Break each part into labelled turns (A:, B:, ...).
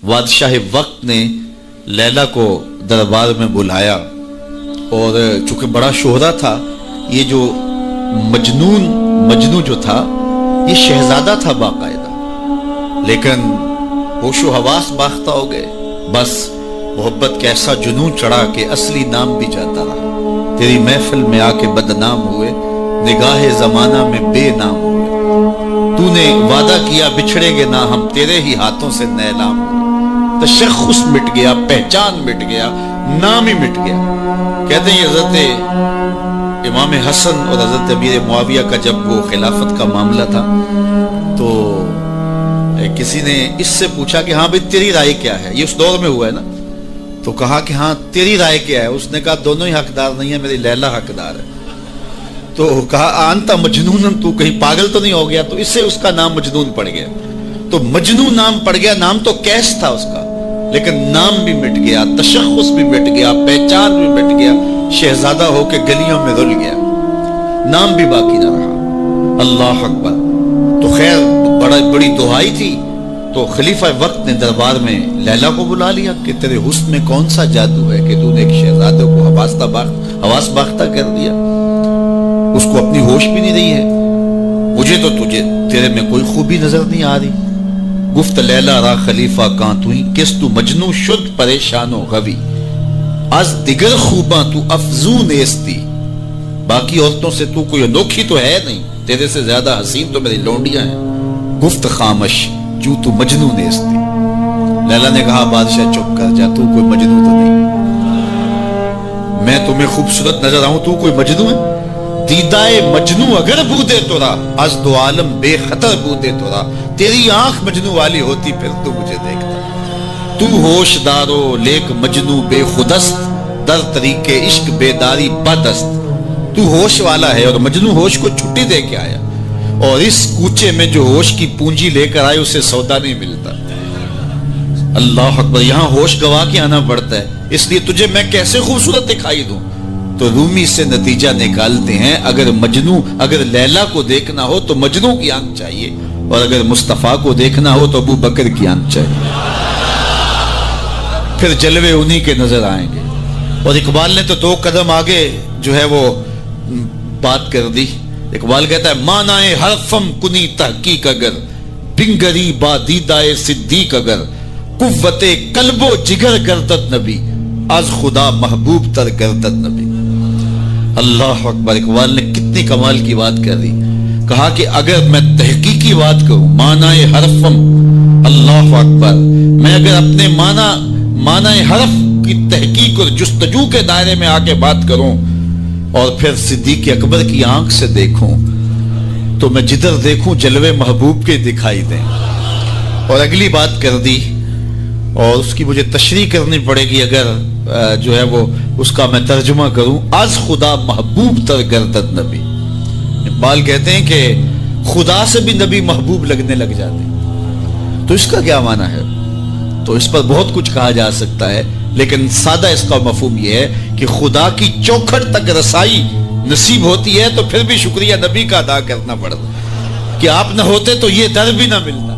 A: بادشاہ وقت نے لیلا کو دربار میں بلایا، اور چونکہ بڑا شہرہ تھا، یہ جو مجنو جو تھا یہ شہزادہ تھا باقاعدہ، لیکن ہوش و حواس باختہ ہو گئے، بس محبت کا ایسا جنون چڑھا کہ اصلی نام بھی جاتا رہا۔ تیری محفل میں آ کے بدنام ہوئے، نگاہ زمانہ میں بے نام ہوئے، تو نے وعدہ کیا بچھڑیں گے نہ ہم، تیرے ہی ہاتھوں سے نیلام ہوئے، تشخص مٹ گیا، پہچان مٹ گیا، نام ہی مٹ گیا۔ کہتے ہیں حضرت امام حسن اور حضرت امیر معاویہ کا جب وہ خلافت کا معاملہ تھا تو کسی نے اس سے پوچھا کہ ہاں بھئی تیری رائے کیا ہے، یہ اس دور میں ہوا ہے نا، تو کہا کہ ہاں تیری رائے کیا ہے؟ اس نے کہا دونوں ہی حقدار نہیں ہے، میری لیلا حقدار ہے۔ تو کہا آنتا مجنون، تو کہیں پاگل تو نہیں ہو گیا؟ تو اس سے اس کا نام مجنون پڑ گیا، تو مجنون نام پڑ گیا۔ نام تو کیس تھا اس کا، لیکن نام بھی مٹ گیا، تشخص بھی مٹ گیا، پہچان بھی مٹ گیا، شہزادہ ہو کے گلیوں میں رل گیا، نام بھی باقی نہ رہا۔ اللہ اکبر۔ تو خیر بڑی دعائی تھی، تو خلیفہ وقت نے دربار میں لیلا کو بلا لیا کہ تیرے حسن میں کون سا جادو ہے کہ تو نے ایک شہزادے کو حواس باختہ کر دیا، اس کو اپنی ہوش بھی نہیں رہی ہے، مجھے تو تیرے میں کوئی خوبی نظر نہیں آ رہی۔ گفت لیلا را خلیفہ کان توئی، کس تو مجنو شد پریشان و غوی، از دیگر خوباں تو افزون ایستی، باقی عورتوں سے تو کوئی انوکھی تو ہے نہیں، تیرے سے زیادہ حسین تو میری لونڈیاں ہیں۔ گفت خامش جو تو مجنو نیستی، لیلا نے کہا بادشاہ چپ کر جا، تو کوئی مجنو تو نہیں، میں تمہیں خوبصورت نظر آؤں، تو کوئی مجنو ہے؟ دیدائے مجنو اگر بودے تو را، از دو عالم بے خطر بودے تو را، تیری آنکھ مجنو والی ہوتی پھر تو مجھے دیکھتا، تو ہوش دارو لیک مجنو بے خودست، در طریق عشق بیداری بدست، تو ہوش والا ہے اور مجنو ہوش کو چھٹی دے کے آیا، اور اس کوچے میں جو ہوش کی پونجی لے کر آئے اسے سودا نہیں ملتا۔ اللہ اکبر۔ یہاں ہوش گوا کے آنا پڑتا ہے، اس لیے تجھے میں کیسے خوبصورت دکھائی دوں؟ تو رومی سے نتیجہ نکالتے ہیں، اگر لیلا کو دیکھنا ہو تو مجنو کی آنکھ چاہیے، اور اگر مصطفیٰ کو دیکھنا ہو تو ابو بکر کی آنکھ چاہیے، پھر جلوے انہی کے نظر آئیں گے۔ اور اقبال نے تو 2 قدم آگے جو ہے وہ بات کر دی۔ اقبال کہتا ہے مانائے حرفم کنی تحقیق اگر، بنگری با دیدائے صدیق اگر، قوت قلب و جگر گردد نبی، از خدا محبوب تر گردد نبی۔ اللہ اکبر۔ اقبال نے کتنی کمال کی بات کر دی، کہا کہ اگر میں تحقیقی بات کروں، مانائے حرفم، اللہ اکبر، میں اگر اپنے معنی حرف کی تحقیق اور جستجو کے دائرے میں آ کے بات کروں اور پھر صدیق اکبر کی آنکھ سے دیکھوں، تو میں جدھر دیکھوں جلوے محبوب کے دکھائی دیں۔ اور اگلی بات کر دی، اور اس کی مجھے تشریح کرنی پڑے گی اگر جو ہے وہ اس کا میں ترجمہ کروں، از خدا محبوب تر گردد نبی۔ اقبال کہتے ہیں کہ خدا سے بھی نبی محبوب لگنے لگ جاتے ہیں، تو اس کا کیا معنی ہے؟ تو اس پر بہت کچھ کہا جا سکتا ہے، لیکن سادہ اس کا مفہوم یہ ہے کہ خدا کی چوکھٹ تک رسائی نصیب ہوتی ہے تو پھر بھی شکریہ نبی کا ادا کرنا پڑتا کہ آپ نہ ہوتے تو یہ در بھی نہ ملتا،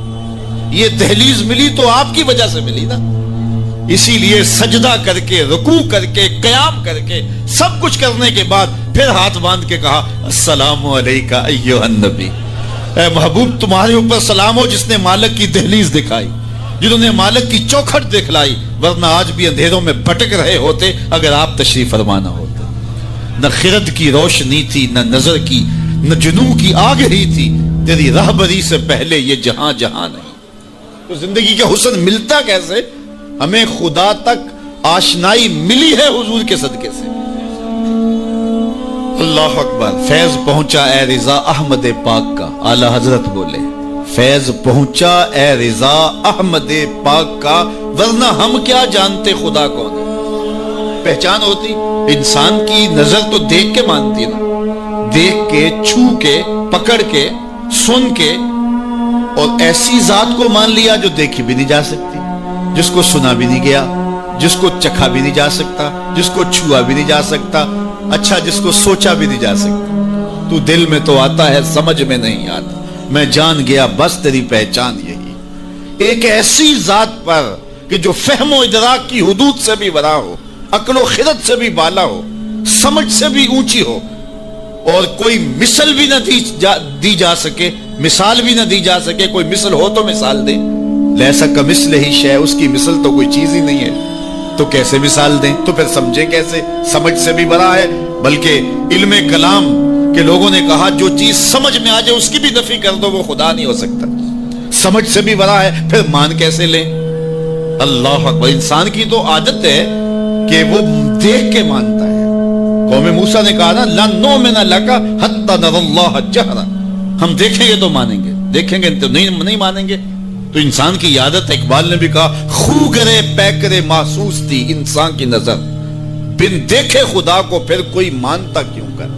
A: یہ دہلیز ملی تو آپ کی وجہ سے ملی نا۔ اسی لیے سجدہ کر کے، رکوع کر کے، قیام کر کے، سب کچھ کرنے کے بعد پھر ہاتھ باندھ کے کہا السلام علیکہ ایھا النبی، اے محبوب تمہارے اوپر سلام ہو جس نے مالک کی دہلیز دکھائی، جنہوں نے مالک کی چوکھٹ دکھلائی، ورنہ آج بھی اندھیروں میں بھٹک رہے ہوتے اگر آپ تشریف فرما نہ ہوتے۔ نہ خرد کی روشنی تھی، نہ نظر کی، نہ جنوں کی آگہی تھی، تیری رہبری سے پہلے یہ جہاں جہاں نہیں۔ تو زندگی کا حسن ملتا کیسے؟ ہمیں خدا تک آشنائی ملی ہے حضور کے صدقے سے۔ اللہ اکبر۔ فیض پہنچا اے رضا احمد پاک کا، اعلی حضرت بولے فیض پہنچا اے رضا احمد پاک کا، ورنہ ہم کیا جانتے خدا کون ہے۔ پہچان ہوتی، انسان کی نظر تو دیکھ کے مانتی نا، دیکھ کے، چھو کے، پکڑ کے، سن کے، اور ایسی ذات کو مان لیا جو دیکھی بھی نہیں جا سکتی، جس کو سنا بھی نہیں گیا، جس کو چکھا بھی نہیں جا سکتا، جس کو چھوا بھی نہیں جا سکتا، اچھا جس کو سوچا بھی نہیں جا سکتا۔ تو دل میں تو آتا ہے سمجھ میں نہیں آتا، میں جان گیا بس تیری پہچان یہی۔ ایک ایسی ذات پر کہ جو فہم و ادراک کی حدود سے بھی بڑا ہو، عقل و خرد سے بھی بالا ہو، سمجھ سے بھی اونچی ہو، اور کوئی مثل بھی نہ دی جا سکے، مثال بھی نہ دی جا سکے، کوئی مثل ہو تو مثال دیں، لیسا کمثلہ شیء، اس کی مثل تو کوئی چیز ہی نہیں ہے، تو کیسے مثال دیں؟ تو پھر سمجھیں کیسے؟ سمجھ سے بھی بڑا ہے، بلکہ علم کلام کے لوگوں نے کہا جو چیز سمجھ میں آ جائے اس کی بھی نفی کر دو، وہ خدا نہیں ہو سکتا، سمجھ سے بھی بڑا ہے، پھر مان کیسے لیں؟ اللہ اکبر۔ انسان کی تو عادت ہے کہ وہ دیکھ کے مانتا ہے۔ قوم موسیٰ نے کہا نا لَن نُؤْمِنَ لَكَ حَتَّى نَرَى اللَّهَ جَهْرًا، ہم دیکھیں گے تو مانیں گے، دیکھیں گے تو نہیں مانیں گے۔ تو انسان کی عادت، اقبال نے بھی کہا خو کرے پے کرے محسوس تھی انسان کی نظر، بن دیکھے خدا کو پھر کوئی مانتا کیوں کر۔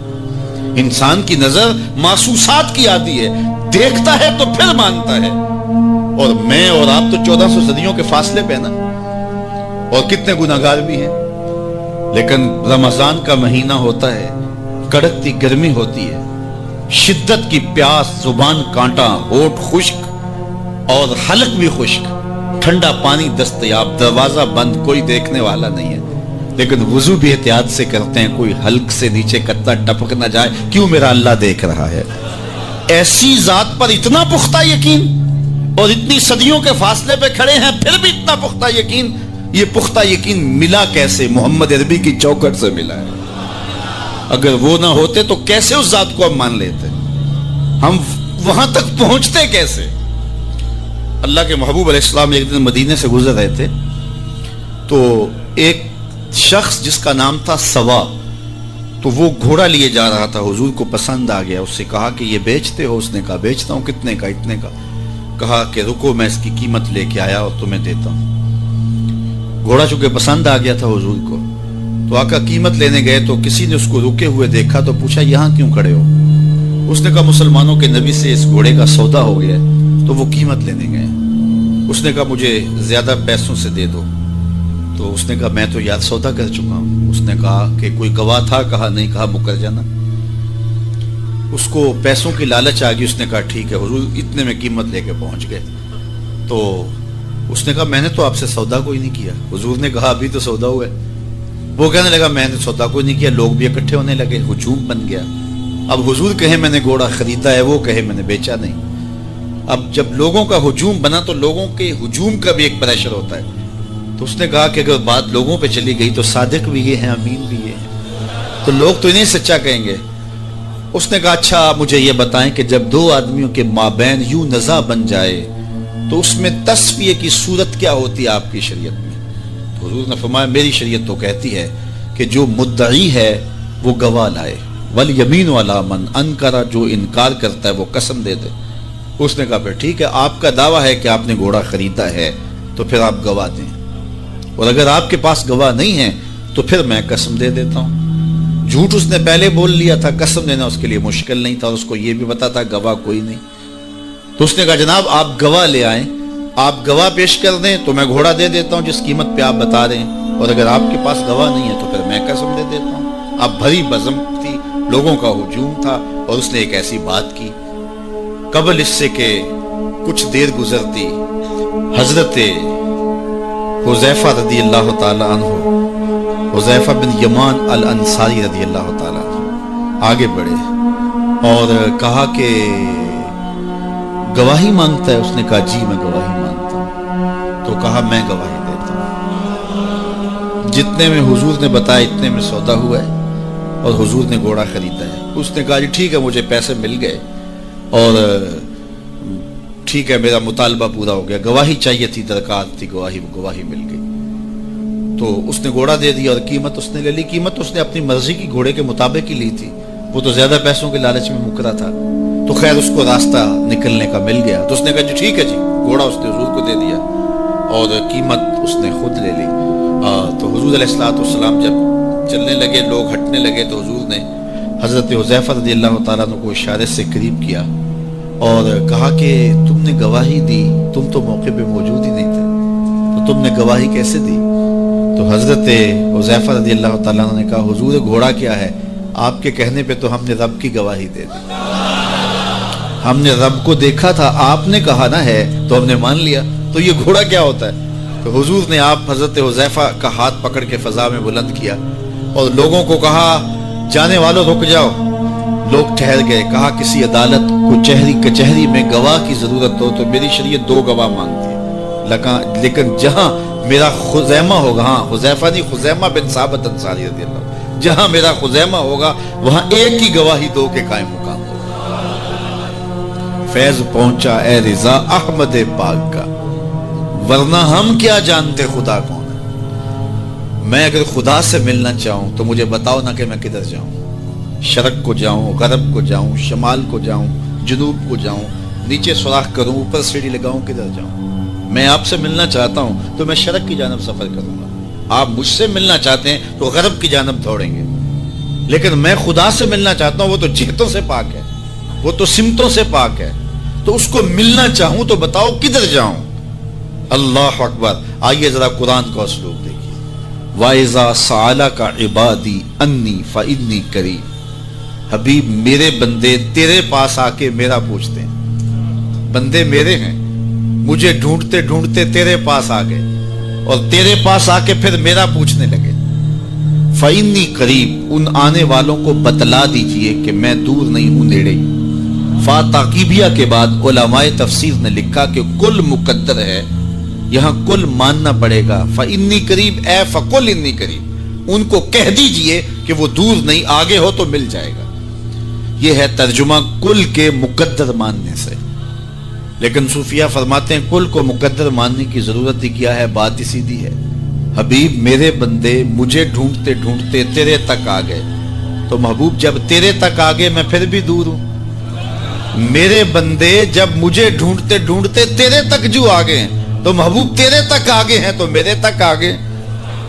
A: انسان کی نظر محسوسات کی عادی ہے، دیکھتا ہے تو پھر مانتا ہے۔ اور میں اور آپ تو 1400 صدیوں کے فاصلے پہ نا، اور کتنے گناہگار بھی ہیں، لیکن رمضان کا مہینہ ہوتا ہے، کڑکتی گرمی ہوتی ہے، شدت کی پیاس، زبان کانٹا، ہونٹ خشک اور حلق بھی خشک، ٹھنڈا پانی دستیاب، دروازہ بند، کوئی دیکھنے والا نہیں ہے، لیکن وضو بھی احتیاط سے کرتے ہیں، کوئی حلق سے نیچے قطرہ ٹپک نہ جائے، کیوں؟ میرا اللہ دیکھ رہا ہے۔ ایسی ذات پر اتنا پختہ یقین، اور اتنی صدیوں کے فاصلے پہ کھڑے ہیں پھر بھی اتنا پختہ یقین۔ یہ پختہ یقین ملا کیسے؟ محمد عربی کی چوکھٹ سے ملا ہے۔ اگر وہ نہ ہوتے تو کیسے اس ذات کو ہم مان لیتے؟ ہم وہاں تک پہنچتے کیسے؟ اللہ کے محبوب علیہ السلام ایک دن مدینے سے گزر رہے تھے، تو ایک شخص جس کا نام تھا سوا، تو وہ گھوڑا لیے جا رہا تھا، حضور کو پسند آ گیا، اس سے کہا کہ یہ بیچتے ہو؟ اس نے کہا بیچتا ہوں۔ کتنے کا؟ اتنے کا۔ کہا کہ رکو میں اس کی قیمت لے کے آیا اور تمہیں دیتا ہوں۔ گھوڑا چونکہ پسند آ گیا تھا حضور کو، تو آقا قیمت لینے گئے تو کسی نے اس کو رکے ہوئے دیکھا تو پوچھا یہاں کیوں کھڑے ہو؟ اس نے کہا مسلمانوں کے نبی سے اس گھوڑے کا سودا ہو گیا تو وہ قیمت لینے گئے۔ اس نے کہا مجھے زیادہ پیسوں سے دے دو، تو اس نے کہا میں تو یاد سودا کر چکا ہوں۔ اس نے کہا کہ کوئی گواہ تھا؟ کہا نہیں۔ کہا مکر جانا۔ اس کو پیسوں کی لالچ آ گئی، اس نے کہا ٹھیک ہے حضور، اتنے میں قیمت لے کے پہنچ گئے۔ تو اس نے کہا میں نے تو آپ سے سودا کوئی نہیں کیا۔ حضور نے کہا ابھی تو سودا ہوا ہے۔ وہ کہنے لگا میں نے سودا کوئی نہیں کیا۔ لوگ بھی اکٹھے ہونے لگے، ہجوم بن گیا۔ اب حضور کہے میں نے گھوڑا خریدا ہے، وہ کہے میں نے بیچا نہیں۔ اب جب لوگوں کا ہجوم بنا تو لوگوں کے ہجوم کا بھی ایک پریشر ہوتا ہے۔ تو اس نے کہا کہ اگر بات لوگوں پہ چلی گئی تو صادق بھی یہ ہیں، امین بھی یہ ہیں، تو لوگ تو انہیں سچا کہیں گے۔ اس نے کہا اچھا مجھے یہ بتائیں کہ جب دو آدمیوں کے مابین یوں نزاع بن جائے تو اس میں تصفیہ کی صورت کیا ہوتی ہے آپ کی شریعت میں؟ تو حضور نے فرمایا میری شریعت تو کہتی ہے کہ جو مدعی ہے وہ گواہ لائے، والیمین علی من انکر، جو انکار کرتا ہے وہ قسم دے دے۔ اس نے کہا پھر ٹھیک ہے، آپ کا دعویٰ ہے کہ آپ نے گھوڑا خریدا ہے تو پھر آپ گواہ دیں، اور اگر آپ کے پاس گواہ نہیں ہے تو پھر میں قسم دے دیتا ہوں۔ جھوٹ اس نے پہلے بول لیا تھا، قسم دینا اس کے لیے مشکل نہیں تھا، اور اس کو یہ بھی پتا تھا گواہ کوئی نہیں۔ تو اس نے کہا جناب آپ گواہ لے آئیں، آپ گواہ پیش کر دیں تو میں گھوڑا دے دیتا ہوں جس قیمت پہ آپ بتا رہے ہیں، اور اگر آپ کے پاس گواہ نہیں ہے تو پھر میں قسم دے دیتا ہوں۔ اب بھری بزم تھی، لوگوں کا ہجوم تھا، اور اس نے ایک ایسی بات کی۔ قبل اس سے کہ کچھ دیر گزرتی، حضرت حذیفہ رضی اللہ تعالیٰ عنہ، حذیفہ بن یمان الانصاری رضی اللہ تعالیٰ عنہ آگے بڑھے اور کہا کہ گواہی مانگتا ہے؟ اس نے کہا جی میں گواہی مانگتا ہوں۔ تو کہا میں گواہی دیتا ہوں، جتنے میں حضور نے بتایا اتنے میں سودا ہوا ہے اور حضور نے گھوڑا خریدا ہے۔ اس نے کہا جی ٹھیک ہے مجھے پیسے مل گئے اور ٹھیک ہے میرا مطالبہ پورا ہو گیا، گواہی چاہیے تھی، درکار تھی گواہی مل گئی۔ تو اس نے گھوڑا دے دیا اور قیمت اس نے لے لی۔ قیمت اس نے اپنی مرضی کی گھوڑے کے مطابق ہی لی تھی، وہ تو زیادہ پیسوں کے لالچ میں مکرا تھا۔ تو خیر اس کو راستہ نکلنے کا مل گیا، تو اس نے کہا جی ٹھیک ہے جی، گھوڑا اس نے حضور کو دے دیا اور قیمت اس نے خود لے لی۔ تو حضور علیہ السلام جب چلنے لگے، لوگ ہٹنے لگے، تو حضور نے حضرت حذیفہ رضی اللہ تعالیٰ عنہ کو اشارے سے قریب کیا اور کہا کہ تم نے گواہی دی، تم تو موقع پہ موجود ہی نہیں تھے، تو تم نے گواہی کیسے دی؟ تو حضرت حذیفہ رضی اللہ تعالیٰ عنہ نے کہا حضور گھوڑا کیا ہے، آپ کے کہنے پہ تو ہم نے رب کی گواہی دے دی، ہم نے رب کو دیکھا تھا، آپ نے کہا نہ ہے تو ہم نے مان لیا، تو یہ گھوڑا کیا ہوتا ہے؟ تو حضور نے آپ حضرت حذیفہ کا ہاتھ پکڑ کے فضا میں بلند کیا اور لوگوں کو کہا جانے والوں رک جاؤ. لوگ ٹھہر گئے. کہا کسی عدالت کو کچہری میں گواہ کی ضرورت ہو تو میری شریعت 2 گواہ مانگتی ہے، لیکن جہاں میرا خزیمہ ہوگا، ہاں حذیفہ نہیں، خزیمہ بن ثابت انصاری رضی اللہ عنہ، جہاں میرا خزیمہ ہوگا وہاں ایک کی گواہی 2 کے قائم مقام ہوگا. فیض پہنچا اے رضا احمد پاک کا، ورنہ ہم کیا جانتے خدا کون ہے. میں اگر خدا سے ملنا چاہوں تو مجھے بتاؤ نہ کہ میں کدھر جاؤں. شرق کو جاؤں، غرب کو جاؤں، شمال کو جاؤں، جنوب کو جاؤں، نیچے سوراخ کروں، اوپر سیڑھی لگاؤں، کدھر جاؤں. میں آپ سے ملنا چاہتا ہوں تو میں شرق کی جانب سفر کروں گا. آپ مجھ سے ملنا چاہتے ہیں تو غرب کی جانب دوڑیں گے. لیکن میں خدا سے ملنا چاہتا ہوں، وہ تو جہتوں سے پاک ہے، وہ تو سمتوں سے پاک ہے. تو اس کو ملنا چاہوں تو بتاؤ کدھر جاؤں. اللہ اکبر. آئیے ذرا قرآن کا اسلوب دیکھیے. وَإِذَا سَأَلَكَ عِبَادِي أَنِّي فَإِنِّي قَرِيبٌ. حبیب میرے بندے تیرے پاس آ کے میرا پوچھتے ہیں. بندے میرے ہیں، مجھے ڈھونڈتے ڈھونڈتے تیرے پاس آ گئے اور تیرے پاس آ کے پھر میرا پوچھنے لگے. فَإِنِّي قَرِيبٌ. ان آنے والوں کو بتلا دیجئے کہ میں دور نہیں ہوں، نیڑے ہی. فا تاقیبیہ کے بعد علماء تفسیر نے لکھا کہ کل مقدر ہے، یہاں کل ماننا پڑے گا. فَإِنِّي قَرِيبٌ اے فَقُلْ إِنِّي قَرِيبٌ. ان کو کہہ دیجئے کہ وہ دور نہیں، آگے ہو تو مل جائے گا. یہ ہے ترجمہ کل کے مقدر ماننے سے. لیکن صوفیہ فرماتے ہیں کل کو مقدر ماننے کی ضرورت ہی کیا ہے، بات ہی سیدھی ہے. حبیب میرے بندے مجھے ڈھونڈتے ڈھونڈتے تیرے تک آ گئے، تو محبوب جب تیرے تک آ گئے میں پھر بھی دور ہوں. میرے بندے جب مجھے ڈھونڈتے ڈھونڈتے تیرے تک جو آ گئے ہیں تو محبوب تیرے تک آگے ہیں تو میرے تک آگے.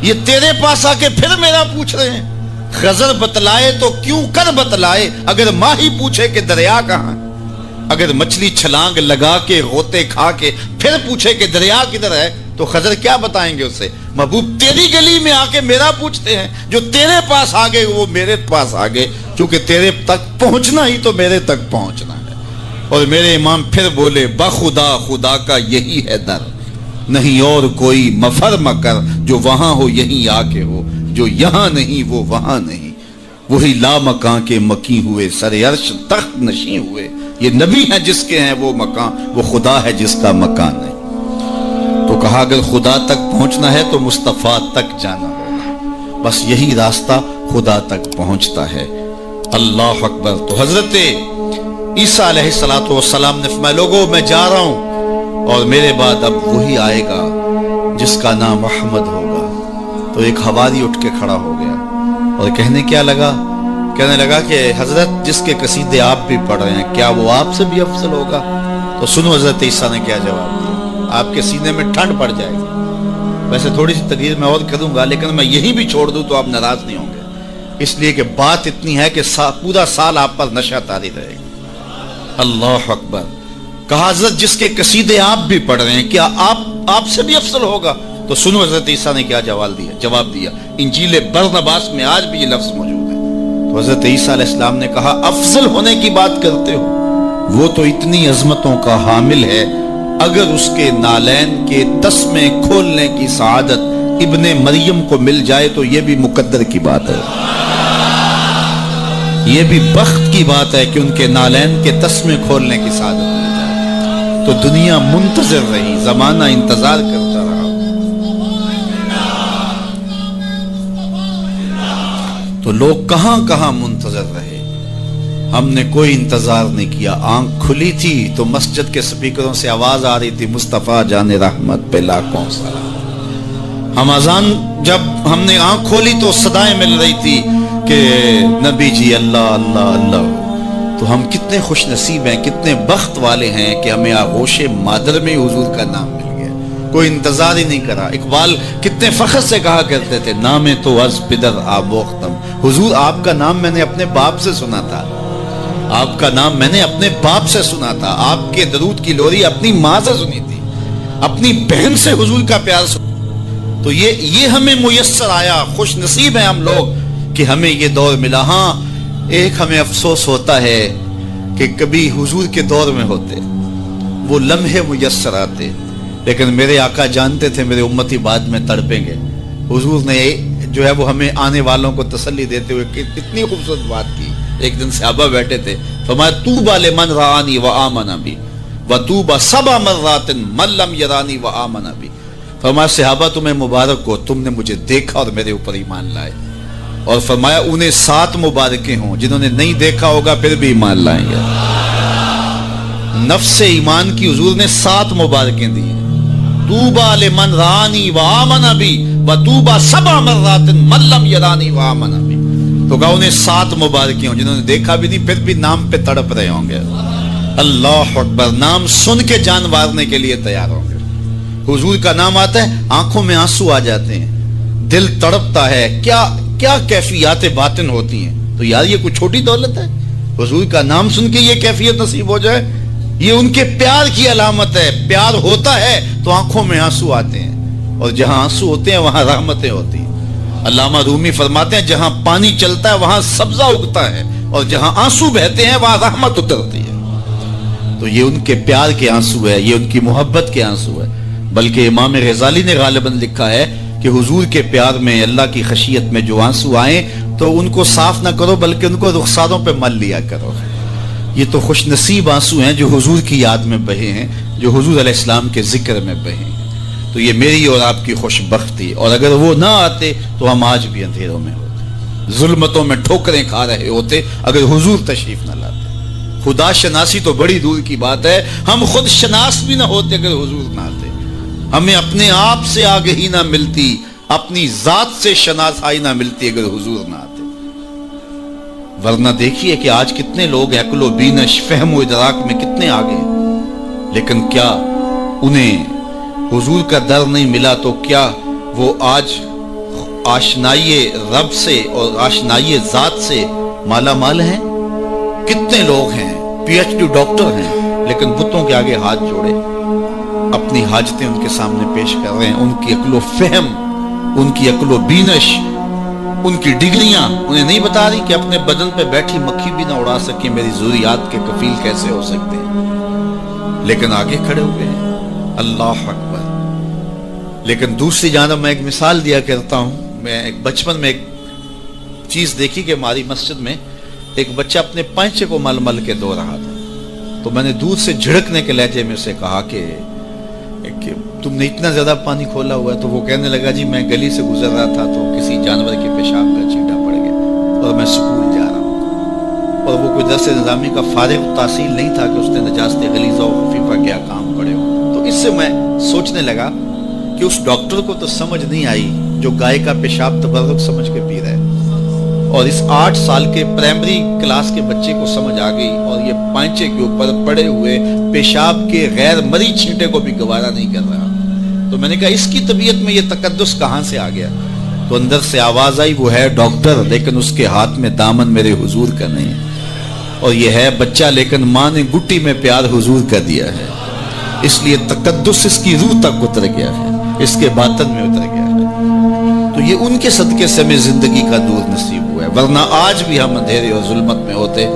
A: یہ تیرے پاس آ کے پھر میرا پوچھ رہے ہیں. خضر بتلائے تو کیوں کر بتلائے، اگر ماہی پوچھے کہ دریا کہاں، اگر مچھلی چھلانگ لگا کے غوطے کھا کے پھر پوچھے کہ دریا کدھر ہے تو خضر کیا بتائیں گے اسے. محبوب تیری گلی میں آ کے میرا پوچھتے ہیں، جو تیرے پاس آگے وہ میرے پاس آگے، چونکہ تیرے تک پہنچنا ہی تو میرے تک پہنچنا ہے. اور میرے امام پھر بولے بخدا خدا کا یہی ہے در، نہیں اور کوئی مفر مکر، جو وہاں ہو یہیں آ کے ہو، جو یہاں نہیں وہ وہاں نہیں. وہی لا مکان کے مکی ہوئے، سر عرش تخت نشیں ہوئے. یہ نبی ہیں جس کے ہیں وہ مکان، وہ خدا ہے جس کا مکان ہے. تو کہا اگر خدا تک پہنچنا ہے تو مصطفیٰ تک جانا ہوگا، بس یہی راستہ خدا تک پہنچتا ہے. اللہ اکبر. تو حضرت عیسیٰ علیہ السلام نے فرمایا لوگوں میں جا رہا ہوں اور میرے بعد اب وہی آئے گا جس کا نام محمد ہوگا. تو ایک حواری اٹھ کے کھڑا ہو گیا اور کہنے لگا کہ حضرت جس کے قصیدے آپ بھی پڑھ رہے ہیں کیا وہ آپ سے بھی افضل ہوگا. تو سنو حضرت عیسیٰ نے کیا جواب دیا. آپ کے سینے میں ٹھنڈ پڑ جائے گی. ویسے تھوڑی سی تقریر میں اور کروں گا لیکن میں یہی بھی چھوڑ دوں تو آپ ناراض نہیں ہوں گے، اس لیے کہ بات اتنی ہے کہ پورا سال آپ پر نشہ طاری رہے گا. اللہ اکبر. کہا حضرت جس کے قصیدے آپ بھی پڑھ رہے ہیں کیا آپ سے بھی افضل ہوگا. تو سنو حضرت عیسیٰ نے کیا جواب دیا. انجیل برنباس میں آج بھی یہ لفظ موجود ہے. تو حضرت عیسیٰ علیہ السلام نے کہا افضل ہونے کی بات کرتے ہو، وہ تو اتنی عظمتوں کا حامل ہے، اگر اس کے نالین کے تسمے کھولنے کی سعادت ابن مریم کو مل جائے تو یہ بھی مقدر کی بات ہے، یہ بھی بخت کی بات ہے کہ ان کے نالین کے تسمے کھولنے کی سعادت مل جائے. تو دنیا منتظر رہی، زمانہ انتظار کرتا رہا. تو لوگ کہاں کہاں منتظر رہے، ہم نے کوئی انتظار نہیں کیا. آنکھ کھلی تھی تو مسجد کے سپیکروں سے آواز آ رہی تھی مصطفیٰ جان رحمت پہ لاکھوں سلام. ہم اذان جب ہم نے آنکھ کھولی تو صدائیں مل رہی تھی کہ نبی جی اللہ اللہ اللہ. تو ہم کتنے خوش نصیب ہیں، کتنے بخت والے ہیں کہ ہمیں آغوش مادر میں حضور کا نام مل گیا، کوئی انتظار ہی نہیں کرا. اقبال کتنے فخر سے کہا کرتے تھے نام تو از پدر آموختم. حضور آپ کا نام میں نے اپنے باپ سے سنا تھا، آپ کا نام میں نے اپنے باپ سے سنا تھا، آپ کے درود کی لوری اپنی ماں سے سنی تھی، اپنی بہن سے حضور کا پیار سنا. تو یہ ہمیں میسر آیا. خوش نصیب ہیں ہم لوگ کہ ہمیں یہ دور ملا. ہاں ایک ہمیں افسوس ہوتا ہے کہ کبھی حضور کے دور میں ہوتے وہ لمحے میسر آتے، لیکن میرے آقا جانتے تھے میرے امتی بعد میں تڑپیں گے. حضور نے جو ہے وہ ہمیں آنے والوں کو تسلی دیتے ہوئے اتنی خوبصورت بات کی. ایک دن صحابہ بیٹھے تھے, فرمایا طوبی لمن رآنی وآمن بی وطوبی سبع مرات من لم یرانی وآمن بی. فرمایا صحابہ تمہیں مبارک ہو, تم نے مجھے دیکھا اور میرے اوپر ایمان لائے. اور فرمایا انہیں 7 مبارکیں ہوں جنہوں نے نہیں دیکھا ہوگا پھر بھی ایمان لائیں گے. نفس ایمان کی حضور نے 7 مبارکیں دی. طوبی لمن رآنی وآمن بی وطوبی سبع مرات من لم یرانی وآمن بی. تو کہا انہیں 7 مبارکیں ہوں جنہوں نے دیکھا بھی نہیں پھر بھی نام پہ تڑپ رہے ہوں گے. اللہ اکبر, نام سن کے جان مارنے کے لیے تیار ہوں گے. حضور کا نام آتا ہے, آنکھوں میں آنسو آ جاتے ہیں, دل تڑپتا ہے. کیا کیفیات باطن ہوتی ہیں. تو یار یہ کوئی چھوٹی دولت ہے؟ حضور کا نام سن کے یہ کیفیت نصیب ہو جائے, یہ ان کے پیار کی علامت ہے. پیار ہوتا ہے تو آنکھوں میں آنسو آتے ہیں, اور جہاں آنسو ہوتے ہیں وہاں رحمتیں ہوتی ہیں. علامہ رومی فرماتے ہیں جہاں پانی چلتا ہے وہاں سبزہ اگتا ہے, اور جہاں آنسو بہتے ہیں وہاں رحمت اترتی ہے. تو یہ ان کے پیار کے آنسو ہے, یہ ان کی محبت کے آنسو ہے. بلکہ امام غزالی نے غالباً لکھا ہے کہ حضور کے پیار میں, اللہ کی خشیت میں جو آنسو آئیں تو ان کو صاف نہ کرو بلکہ ان کو رخساروں پہ مل لیا کرو. یہ تو خوش نصیب آنسو ہیں جو حضور کی یاد میں بہے ہیں, جو حضور علیہ السلام کے ذکر میں بہے ہیں. تو یہ میری اور آپ کی خوش بختی, اور اگر وہ نہ آتے تو ہم آج بھی اندھیروں میں ہوتے, ظلمتوں میں ٹھوکریں کھا رہے ہوتے اگر حضور تشریف نہ لاتے. خدا شناسی تو بڑی دور کی بات ہے, ہم خود شناس بھی نہ ہوتے اگر حضور نہ آتے. ہمیں اپنے آپ سے آگہی نہ ملتی, اپنی ذات سے شناسائی نہ ملتی اگر حضور نہ آتے. ورنہ دیکھیے کہ آج کتنے لوگ عقل و بینش, فہم و ادراک میں کتنے آگے ہیں, لیکن کیا انہیں حضور کا در نہیں ملا تو کیا وہ آج آشنائی رب سے اور آشنائی ذات سے مالا مال ہیں؟ کتنے لوگ ہیں PhD ڈاکٹر ہیں لیکن بتوں کے آگے ہاتھ جوڑے اپنی حاجتیں ان کے سامنے پیش کر رہے ہیں. ان کی عقل و فہم, ان کی عقل و بینش, ان کی ڈگریاں انہیں نہیں بتا رہی کہ اپنے بدن پہ بیٹھی مکھی بھی نہ اڑا سکے میری ضروریات کے کفیل کیسے ہو سکتے ہیں, لیکن آگے کھڑے ہوئے ہیں. اللہ اکبر. لیکن دوسری جانب میں ایک مثال دیا کرتا ہوں. میں ایک بچپن میں ایک چیز دیکھی کہ ہماری مسجد میں ایک بچہ اپنے پینچے کو مل مل کے دھو رہا تھا. تو میں نے دور سے جھڑکنے کے لہجے میں اسے کہا کہ تم نے اتنا زیادہ پانی کھولا ہوا ہے. تو وہ کہنے لگا جی میں گلی سے گزر رہا تھا تو کسی جانور کے پیشاب کا چھینٹا پڑ گیا اور میں سکول جا رہا ہوں. اور وہ کوئی درس نظامی کا فارغ تحصیل نہیں تھا کہ اس نے نجاست غلیظہ و خفیفہ کیا کام پڑے ہو. تو اس سے میں سوچنے لگا کہ اس ڈاکٹر کو تو سمجھ نہیں آئی جو گائے کا پیشاب تبرک سمجھ کے پی رہا ہے, اور اس 8 سال کے پرائمری کلاس کے بچے کو سمجھ آ گئی, اور یہ پانچے کے اوپر پڑے ہوئے پیشاب کے غیر مری چھینٹے کو بھی گوارا نہیں کر رہا. تو میں نے کہا اس کی طبیعت میں یہ تقدس کہاں سے آ گیا؟ تو اندر سے آواز آئی وہ ہے ڈاکٹر لیکن اس کے ہاتھ میں دامن میرے حضور کا نہیں, اور یہ ہے بچہ لیکن ماں نے گٹی میں پیار حضور کا دیا ہے, اس لیے تقدس اس کی روح تک اتر گیا ہے, اس کے باطن میں اتر گیا ہے. تو یہ ان کے صدقے سے ہمیں زندگی کا دور نصیب ہوا ہے, ورنہ آج بھی ہم اندھیرے اور ظلمت میں ہوتے,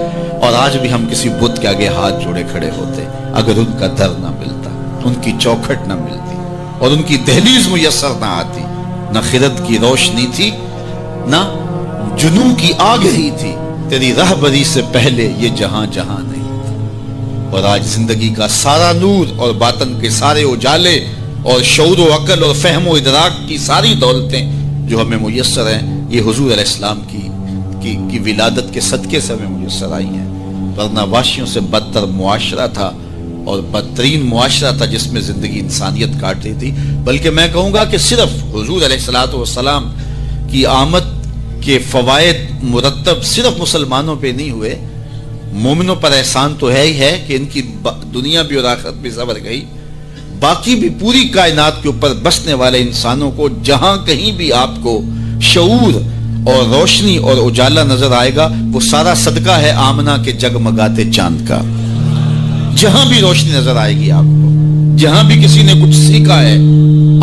A: اور آج بھی ہم کسی بت کے آگے ہاتھ جوڑے کھڑے ہوتے اگر ان کا در نہ ملتا, ان کی چوکھٹ نہ ملتی اور ان کی دہلیز میسر نہ آتی. نہ خرد کی روشنی تھی نہ جنوں کی آگہی تھی, تیری رہبری سے پہلے یہ جہاں جہاں نہیں تھا. اور آج زندگی کا سارا نور اور باطن کے سارے اجالے اور شعور و عقل اور فہم و ادراک کی ساری دولتیں جو ہمیں میسر ہیں یہ حضور علیہ السلام کی ولادت کے صدقے سے ہمیں میسر آئی ہیں. ورنہ واشیوں سے بدتر معاشرہ تھا اور بدترین معاشرہ تھا جس میں زندگی انسانیت کاٹ رہی تھی. بلکہ میں کہوں گا کہ صرف حضور علیہ السلام کی آمد کے فوائد مرتب صرف مسلمانوں پہ نہیں ہوئے, مومنوں پر احسان تو ہے ہی ہے کہ ان کی دنیا بھی اور آخرت بھی سنور گئی, باقی بھی پوری کائنات کے اوپر بسنے والے انسانوں کو جہاں کہیں بھی آپ کو شعور اور روشنی اور اجالا نظر آئے گا وہ سارا صدقہ ہے آمنہ کے جگمگاتے چاند کا. جہاں بھی روشنی نظر آئے گی آپ کو, جہاں بھی کسی نے کچھ سیکھا ہے.